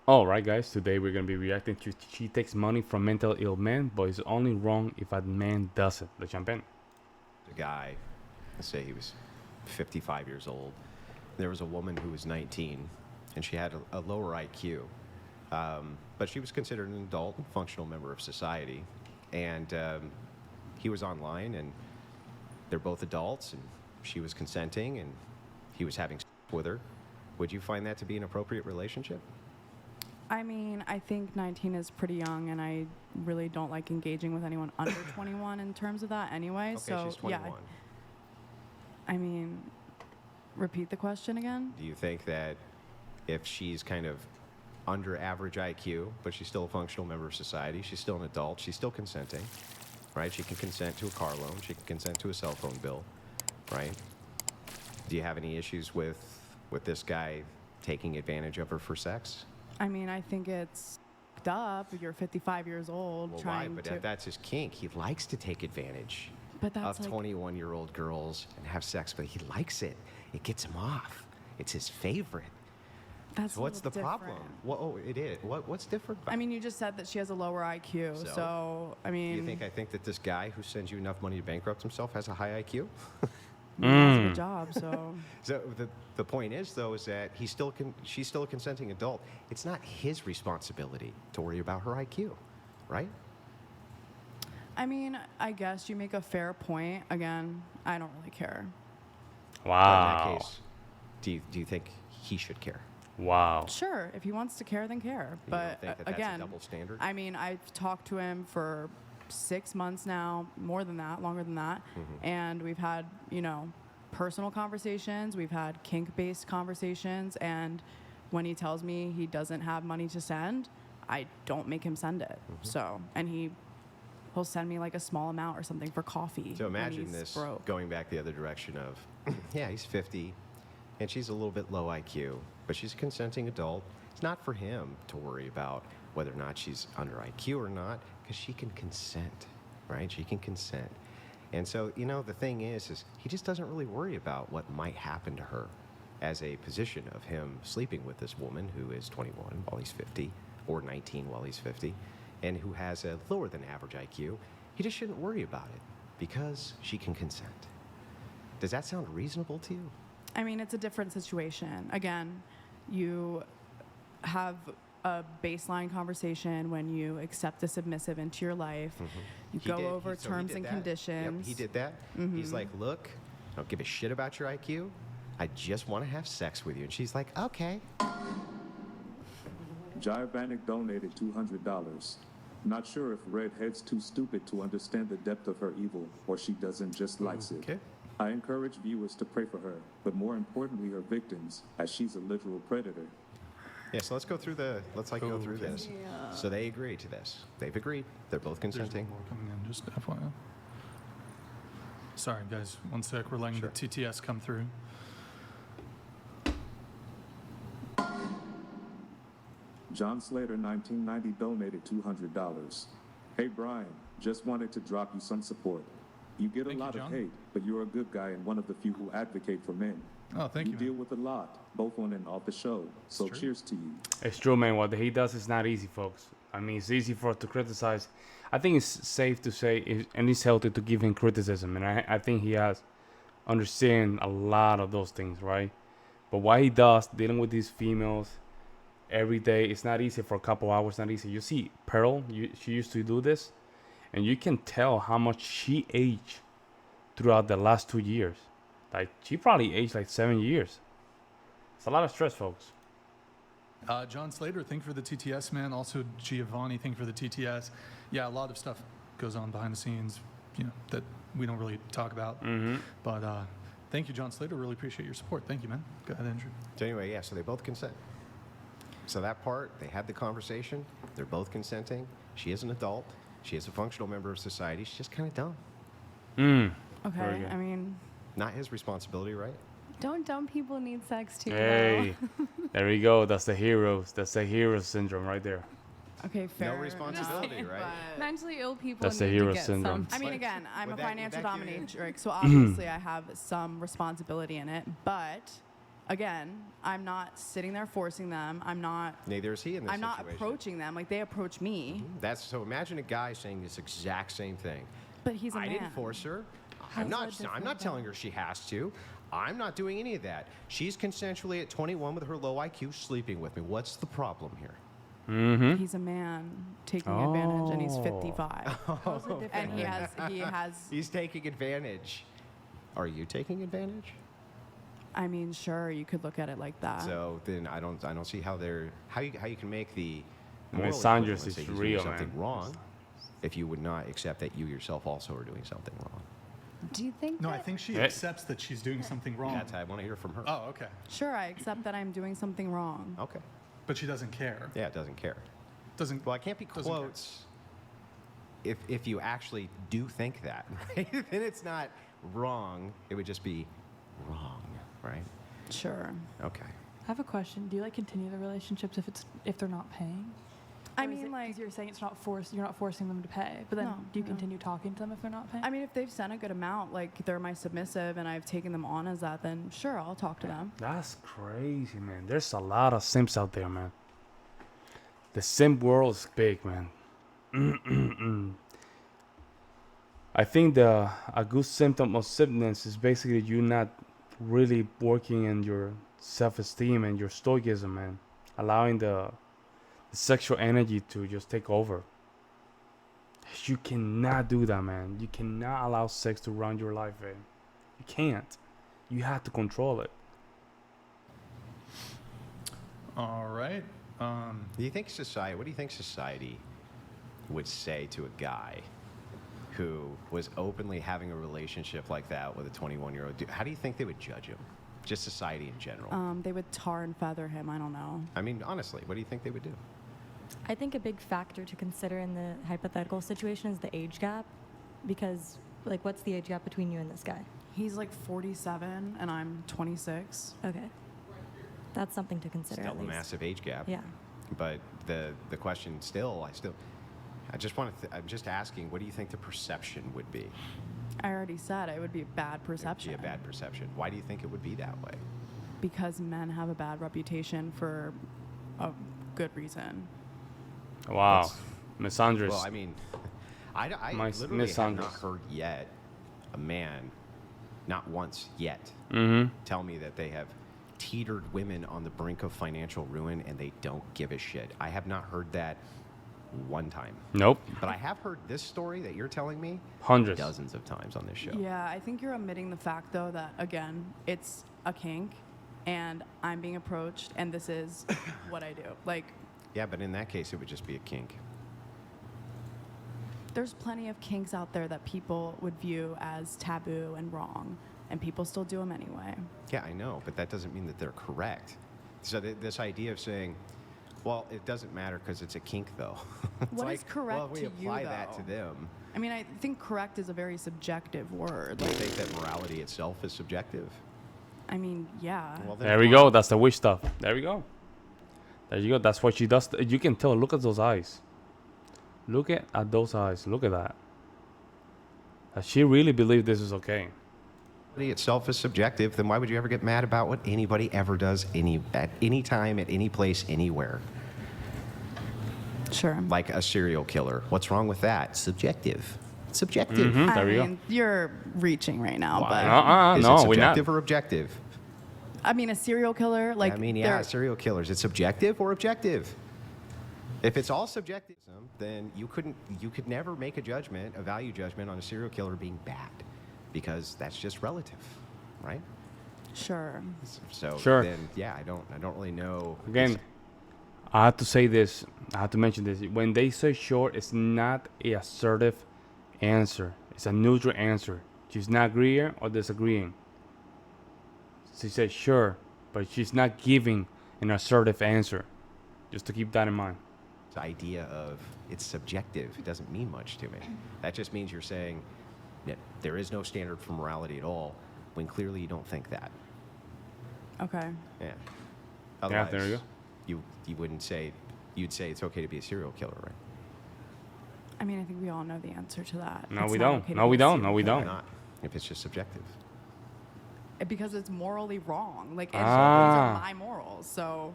All right, guys. Today we're gonna be reacting to "She Takes Money from Mental Ill Men, but it's only wrong if a man doesn't." Let's jump in. A guy, let's say he was 55 years old. There was a woman who was 19, and she had a lower IQ, but she was considered an adult and functional member of society. And he was online, and they're both adults, and she was consenting, and he was having sex with her. Would you find that to be an appropriate relationship? I mean, I think 19 is pretty young, and I really don't like engaging with anyone under 21 in terms of that anyway. Okay, So, she's 21. I mean, repeat the question again? Do you think that if she's kind of under average IQ, but she's still a functional member of society, she's still an adult, she's still consenting, right? She can consent to a car loan, she can consent to a cell phone bill, right? Do you have any issues with this guy taking advantage of her for sex? I mean, I think it's fucked up. You're 55 years old Well, why? trying But to. that's his kink. He likes to take advantage But that's of like 21-year-old girls and have sex, but he likes it. It gets him off. It's his favorite. that's So what's a the little problem? different. Oh, it is. What's different about I mean, you just said that she has a lower IQ, So? so I Do mean, I think that this guy who sends you enough money to bankrupt himself has a high IQ? he has a good job, so So the point is, though, is that she's still a consenting adult. It's not his responsibility to worry about her IQ, right? I mean, I guess you make a fair point. Again, I don't really care. But in Wow. that case, do you think he should care? Wow. Sure, if he wants to care, then care. You But don't think that that's again, a double standard? I mean, I've talked to him for 6 months now, more than that, longer than that, and we've had, personal conversations. We've had kink-based conversations, and when he tells me he doesn't have money to send, I don't make him send it. So, and he'll send me like a small amount or something for coffee. So when imagine he's this broke. going back the other direction of, yeah, he's 50, and she's a little bit low IQ, but she's a consenting adult. It's not for him to worry about whether or not she's under IQ or not, because she can consent, right? She can consent. And so, the thing is he just doesn't really worry about what might happen to her as a position of him sleeping with this woman who is 21 while he's 50, or 19 while he's 50, and who has a lower than average IQ. He just shouldn't worry about it because she can consent. Does that sound reasonable to you? I mean, it's a different situation. Again, you have a baseline conversation when you accept a submissive into your life. You He go did- over so he terms did and that. conditions. Yep, he did that. He's like, look, I don't give a shit about your IQ. I just want to have sex with you. And she's like, okay. Jyrvanic donated $200. Not sure if Redhead's too stupid to understand the depth of her evil, or she doesn't just likes it. Okay. I encourage viewers to pray for her, but more importantly her victims, as she's a literal predator. Yeah, so let's go through go through this. So they agree to this. They've agreed. They're both There's consenting. one more coming in, just FYI. Sorry, guys. One sec. We're letting Sure. the TTS come through. John Slater, 1990, donated $200. Hey Brian, just wanted to drop you some support. You get Thank a you, lot John. of hate, but you're a good guy and one of the few who advocate for men. Oh, thank you. deal man. with a lot, both on and off the show. So true. cheers to you. It's true, man. What he does is not easy, folks. I mean, it's easy for us to criticize. I think it's safe to say, and it's healthy to give him criticism. And I think he has understand a lot of those things, right? But what he does, dealing with these females every day, it's not easy for a couple hours. Not easy. You see, Pearl, she used to do this, and you can tell how much she aged throughout the last 2 years. Like, she probably aged like 7 years. It's a lot of stress, folks. John Slater, thank you for the TTS, man. Also, Giovanni, thank you for the TTS. Yeah, a lot of stuff goes on behind the scenes, that we don't really talk about. But thank you, John Slater. Really appreciate your support. Thank you, man. Go ahead, Andrew. So anyway, yeah, so they both consent. So that part, they had the conversation. They're both consenting. She is an adult. She is a functional member of society. She's just kind of dumb. Very Okay, good. I mean, Not his responsibility, right? Don't dumb people need sex too? Hey, there we go. That's the heroes. That's the hero syndrome right there. okay, fair. No responsibility, enough, right? but- Mentally ill people That's the need hero to get syndrome. some. I mean, again, I'm a would that financial give you- dominatrix, so obviously I have some responsibility in it. But again, I'm not sitting there forcing them. I'm not. Neither is he in this I'm not situation. approaching them like they approach me. That's so. Imagine a guy saying this exact same thing. But he's a I man. didn't force her. How's I'm that not different telling then? her she has to. I'm not doing any of that. She's consensually at 21 with her low IQ sleeping with me. What's the problem here? Mm-hmm. He's a man taking advantage, and he's 55, How's it different? and he has. He's taking advantage. Are you taking advantage? I mean, sure, you could look at it like that. So then I don't see how you can make the moral Misandrous equivalent, is say he's doing real, something man. wrong if you would not accept that you yourself also are doing something wrong. Do you think No, I that- think she Yeah. accepts that she's doing something wrong. That's I want to hear from her. Oh, okay. Sure, I accept that I'm doing something wrong. Okay. But she doesn't care. Yeah, it doesn't care. Doesn't. Well, it can't be Doesn't care. quotes if you actually do think that, right? Then it's not wrong. It would just be wrong, right? Sure. Okay. I have a question. Do you like continue the relationships if they're not paying? I Or is mean, it- like, 'cause you're saying it's not forced. You're not forcing them to pay, but then No, do you no. continue talking to them if they're not paying? I mean, if they've sent a good amount, like they're my submissive, and I've taken them on as that, then sure, I'll talk to them. That's crazy, man. There's a lot of simps out there, man. The simp world is big, man. I think a good symptom of simpness is basically you not really working in your self-esteem and your stoicism, man. Allowing the sexual energy to just take over. You cannot do that, man. You cannot allow sex to run your life, man. You can't. You have to control it. All right. What do you think society would say to a guy who was openly having a relationship like that with a 21-year-old? How do you think they would judge him? Just society in general. They would tar and feather him. I don't know. I mean, honestly, what do you think they would do? I think a big factor to consider in the hypothetical situation is the age gap, because like, what's the age gap between you and this guy? He's like 47, and I'm 26. Okay, that's something to consider. Still at a least. massive age gap. Yeah. But the question I'm just asking, what do you think the perception would be? I already said it would be a bad It would perception. be a bad perception. Why do you think it would be that way? Because men have a bad reputation for a good reason. Wow. That's- Misandrous. Well, I mean, I My literally have not misandrous. heard yet a man, not once yet, tell me that they have teetered women on the brink of financial ruin and they don't give a shit. I have not heard that one time. Nope. But I have heard this story that you're telling me Hundreds. dozens of times on this show. Yeah, I think you're omitting the fact, though, that, again, it's a kink, and I'm being approached, and this is what I do. Like, Yeah, but in that case, it would just be a kink. there's plenty of kinks out there that people would view as taboo and wrong, and people still do them anyway. Yeah, I know, but that doesn't mean that they're correct. So this idea of saying, well, it doesn't matter because it's a kink, though. It's What is like, correct well, if we to you, apply that to though? them, I mean, I think correct is a very subjective word. do you Like, think that morality itself is subjective? I mean, yeah. Well, then There we go. That's the witch stuff. There we go. There you go. That's what she does. You can tell. Look at those eyes. Look at those eyes. Look at that. She really believed this is okay. Morality itself is subjective, then why would you ever get mad about what anybody ever does at any time, at any place, anywhere? Sure. Like a serial killer. What's wrong with that? Subjective. Subjective. Mhm. I There we go. mean, you're reaching right now, Why? but Is No, it we're not. subjective or objective? I mean, a serial killer, like, I mean, yeah, they're- serial killers. It's subjective or objective? If it's all subjective, then you could never make a value judgment on a serial killer being bad, because that's just relative, right? sure. So Sure. then, yeah, I don't really know. Again, I have to say this. I have to mention this. When they say short, it's not a assertive answer. It's a neutral answer. She's not agreeing or disagreeing. She said sure, but she's not giving an assertive answer. Just to keep that in mind. The idea of it's subjective, it doesn't mean much to me. That just means you're saying that there is no standard for morality at all, when clearly you don't think that. Okay. Yeah. Yeah, Otherwise, there you go. You wouldn't say, you'd say it's okay to be a serial killer, right? I mean, I think we all know the answer to that. No, It's we not don't. okay to No, be we a don't. serial No, we killer. don't. Not if it's just subjective. because it's morally wrong. Like, these Ah. are my morals. So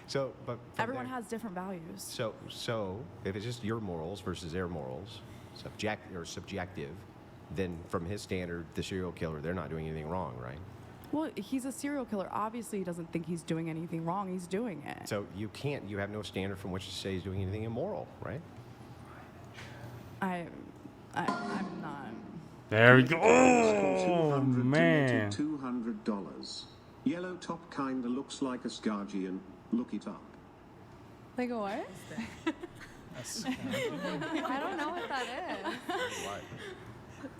So, but from everyone there- has different values. So if it's just your morals versus their morals, subjective, then from his standard, the serial killer, they're not doing anything wrong, right? Well, he's a serial killer. Obviously, he doesn't think he's doing anything wrong. He's doing it. So you have no standard from which to say he's doing anything immoral, right? I'm not. There we go. Oh, Oh, man. $200. Yellow top kinda looks like a Scargian. Look it up. Like a what? I don't know what that is.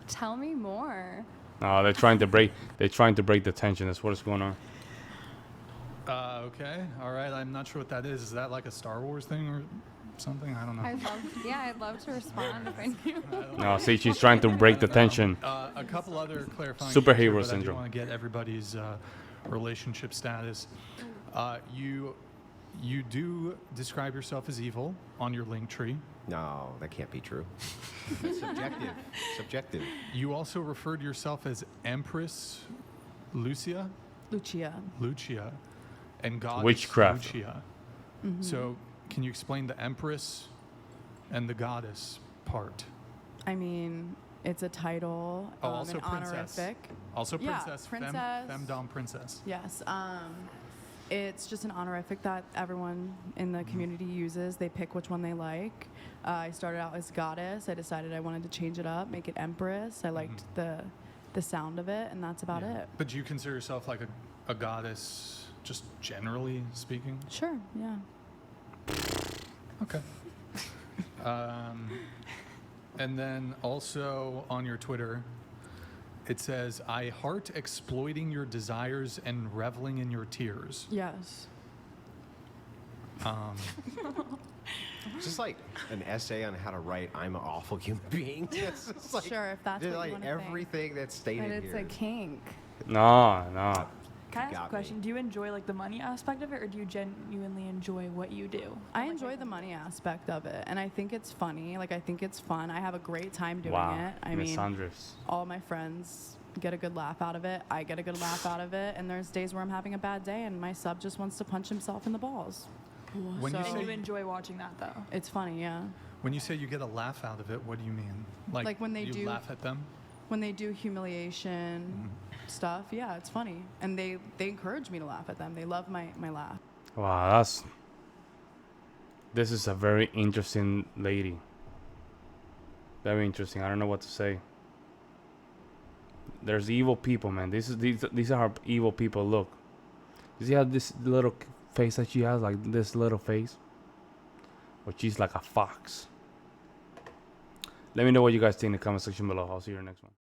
Tell me more. No, they're trying to break the tension. That's what is going on. Okay, all right. I'm not sure what that is. Is that like a Star Wars thing or something? I don't know. I'd love to respond if I knew. No, see, she's trying to break the tension. A couple other clarifying. Superhero things here, but syndrome. I do want to get everybody's relationship status. You do describe yourself as evil on your link tree. No, that can't be true. That's subjective. Subjective. You also referred yourself as Empress Lucia, and Goddess Witchcraft. Lucia. So, can you explain the Empress and the Goddess part? I mean, it's a title, Oh, also an princess. honorific. Also, Yeah, princess, princess. femdom princess. Yes. It's just an honorific that everyone in the community uses. They pick which one they like. I started out as goddess. I decided I wanted to change it up, make it empress. I liked the sound of it, and that's about Yeah. it. But do you consider yourself like a goddess, just generally speaking? Sure. Yeah. Okay. And then also on your Twitter, it says, "I heart exploiting your desires and reveling in your tears." Yes. It's just like an essay on how to write "I'm an awful human being." It's just like, Sure, if that's just what like you want to think. everything that's stated But it's here. a kink. No. Can I ask Got a question? me. Do you enjoy like the money aspect of it, or do you genuinely enjoy what you do? I enjoy the money aspect of it, and I think it's funny. Like, I think it's fun. I have a great time doing Wow. it. I Miss mean, Andres. all my friends get a good laugh out of it. I get a good laugh out of it. And there's days where I'm having a bad day, and my sub just wants to punch himself in the balls. When you So- And you say enjoy watching that though. It's funny, yeah. when you say you get a laugh out of it, what do you mean? Like when they you do- laugh at them? When they do humiliation stuff, yeah, it's funny. And they encourage me to laugh at them. They love my laugh. Wow, this is a very interesting lady. Very interesting. I don't know what to say. There's evil people, man. These are how evil people look. You see how this little face that she has, like this little face? But she's like a fox. Let me know what you guys think in the comment section below. I'll see you in the next one.